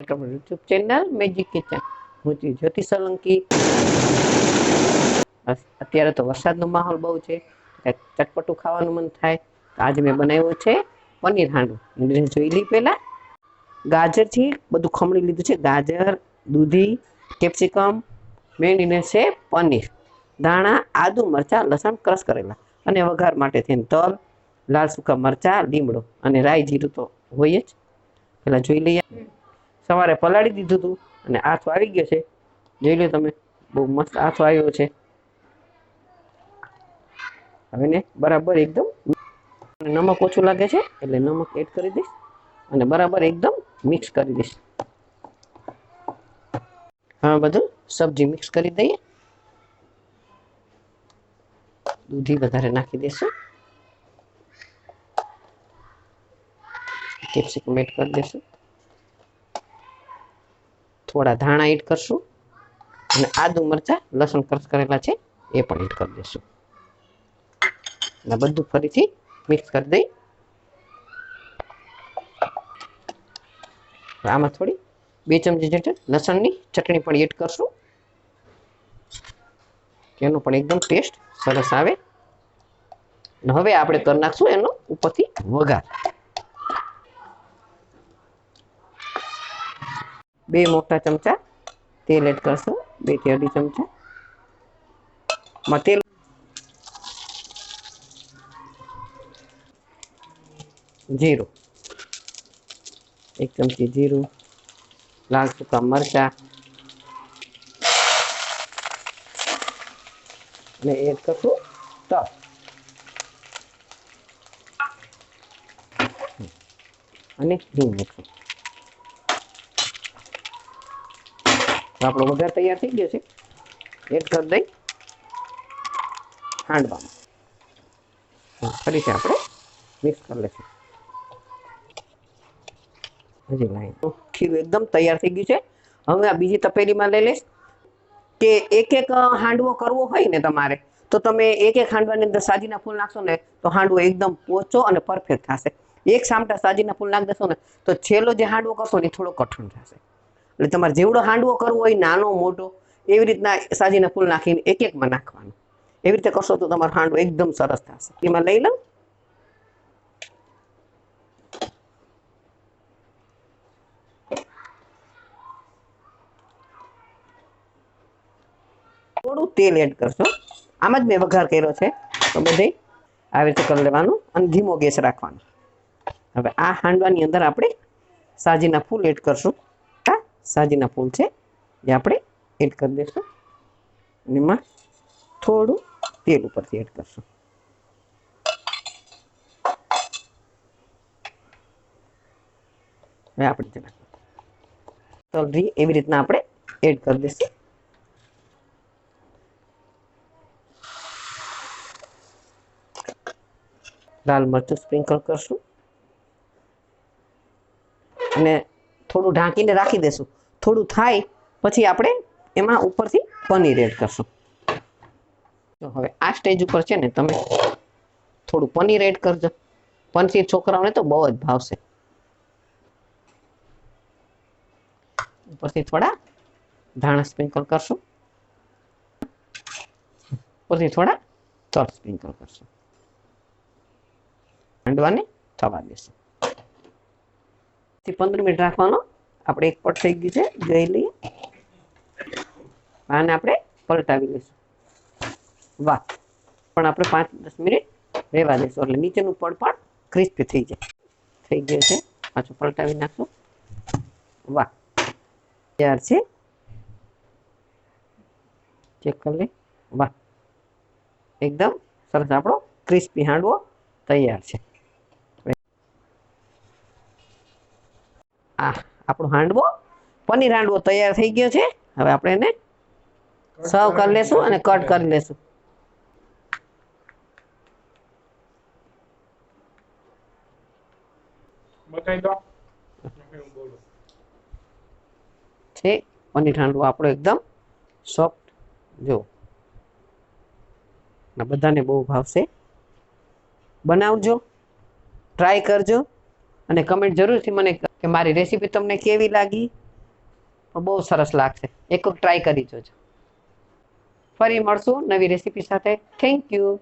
YouTube channel magic kitchen. હું છું જ્યોતિ સોલંકી. અત્યારે તો વરસાદનો માહોલ બહુ છે, ચટપટું ખાવાનું મન થાય. આજે મેં બનાવ્યું છે પનીર હાંડવો. જોઈ લઈ પહેલા ગાજર છે, બધું ખમણી લીધું છે. ગાજર, દૂધી, કેપ્સિકમ, મેળવીને છે પનીર, ધાણા, આદુ, મરચાં, લસણ ક્રશ કરેલા, અને વઘાર માટે થઈને તલ, લાલ સૂકા મરચાં, લીમડો અને રાઈ જીરું તો હોય જ. પેલા જોઈ લઈએ. સવારે પલાળી દીધું હતું અને આથો આવી ગયો છે. જોઈ લો તમે, બહુ મસ્ત આથો આવ્યો છે. હવે ને બરાબર એકદમ નમક ઓછું લાગે છે એટલે નમક એડ કરી દઈશ અને બરાબર એકદમ મિક્સ કરી દઈશ. હા, બધું સબ્જી મિક્સ કરી દઈએ. દૂધી વધારે નાખી દઈશું, કેપ્સિકમ એડ કરી દઈશું, થોડા ધાણા એડ કરશું અને આદુ, મરચાં, લસણ ક્રશ કરેલા છે એ પણ એડ કરી દઈશું. અને બધું ફરીથી મિક્સ કરી દઈ. આમાં થોડી 2 ચમચી જેટલી લસણની ચટણી પણ એડ કરશું, એનો પણ એકદમ ટેસ્ટ સરસ આવે. અને હવે આપણે કરી નાખશું એનો ઉપરથી વઘાર. 2 મોટા ચમચા તેલ એડ કરશું, 2 થી 2.5 ચમચા માં તેલ. જીરું, 1 ચમચી જીરું, લાલ સૂકા મરચાં અને એડ કરશું તલ અને હિંગ નાખશું. આપણો વઘાર તૈયાર થઈ ગયો છે. એડ કરી દઈ હાંડવામાં. ફરીથી આપણે મિક્સ કરી લઈશું. હજી લાઈન ખીરું એકદમ તૈયાર થઈ ગયું છે. હવે આ બીજી તપેલીમાં લઈ લઈશ. કે એક હાંડવો કરવો હોય ને તમારે, તો તમે એક હાંડવાની અંદર સાજીના ફૂલ નાખશો ને તો હાંડવો એકદમ પોચો અને પરફેક્ટ થશે. એક સામટા સાજીના ફૂલ નાખી દેશો ને તો છેલ્લો જે હાંડવો કરશો ને થોડો કઠણ થશે. એટલે તમારે જેવડો હાંડવો કરવો હોય, નાનો મોટો, એવી રીતના સાજીના ફૂલ નાખીને એકમાં નાખવાનું. એવી રીતે કરશો તો તમારો હાંડવો એકદમ સરસ થશે. એમાં લઈ લઉં. થોડું તેલ એડ કરશો. આમ જ મેં વઘાર કર્યો છે, તો બધે આવી રીતે કરી લેવાનું અને ધીમો ગેસ રાખવાનો. હવે આ હાંડવાની અંદર આપણે સાજીના ફૂલ એડ કરશું. આ સાજીના ફૂલ છે એ આપણે એડ કરી દઈશું અને એમાં થોડું તેલ ઉપરથી એડ કરશું. હવે આપણે તલરી એવી રીતના આપણે એડ કરી દઈશું. લાલ મરચું સ્પ્રિંકલ કરશું અને થોડું ઢાંકીને રાખી દેશું. થોડું થાય પછી આપણે એમાં ઉપરથી પનીર એડ કરશું. તો હવે આ સ્ટેજ ઉપર છે ને તમે થોડું પનીર એડ કરજો. પનીર છોકરાઓને તો બહુ જ ભાવશે. ઉપરથી થોડા ધાણા સ્પ્રિંકલ કરશું, ઉપરથી થોડા તલ સ્પ્રિંકલ કરશું. હાંડવાને થવા દેશું. 15 મિનિટ રાખવાનો. આપણે એક પટ થઈ ગયું છે, જોઈ લઈએ. આને આપણે પલટાવી લઈશું. વાહ, પણ આપણે 5-10 મિનિટ રહેવા દઈશું એટલે નીચેનું પડ પણ ક્રિસ્પી થઈ જાય. થઈ ગયું છે, પાછું પલટાવી નાખશું. વાહ, તૈયાર છે. ચેક કરી લે. વાહ, એકદમ સરસ આપણો ક્રિસ્પી હાંડવો તૈયાર છે. આપણો હાંડવો, પનીર હાંડવો તૈયાર થઈ ગયો છે. હવે આપણે એને સર્વ કરી લેશું અને કટ કરી લેશું. છે પનીર હાંડવો આપણો એકદમ સોફ્ટ. જો બધાને બહુ ભાવશે. બનાવજો, ટ્રાય કરજો અને કમેન્ટ જરૂરથી મને કે મારી રેસીપી તમને કેવી લાગી. પણ બહુ સરસ લાગશે. એક વખત ટ્રાય કરી જોજો. ફરી મળશું નવી રેસીપી સાથે. Thank you.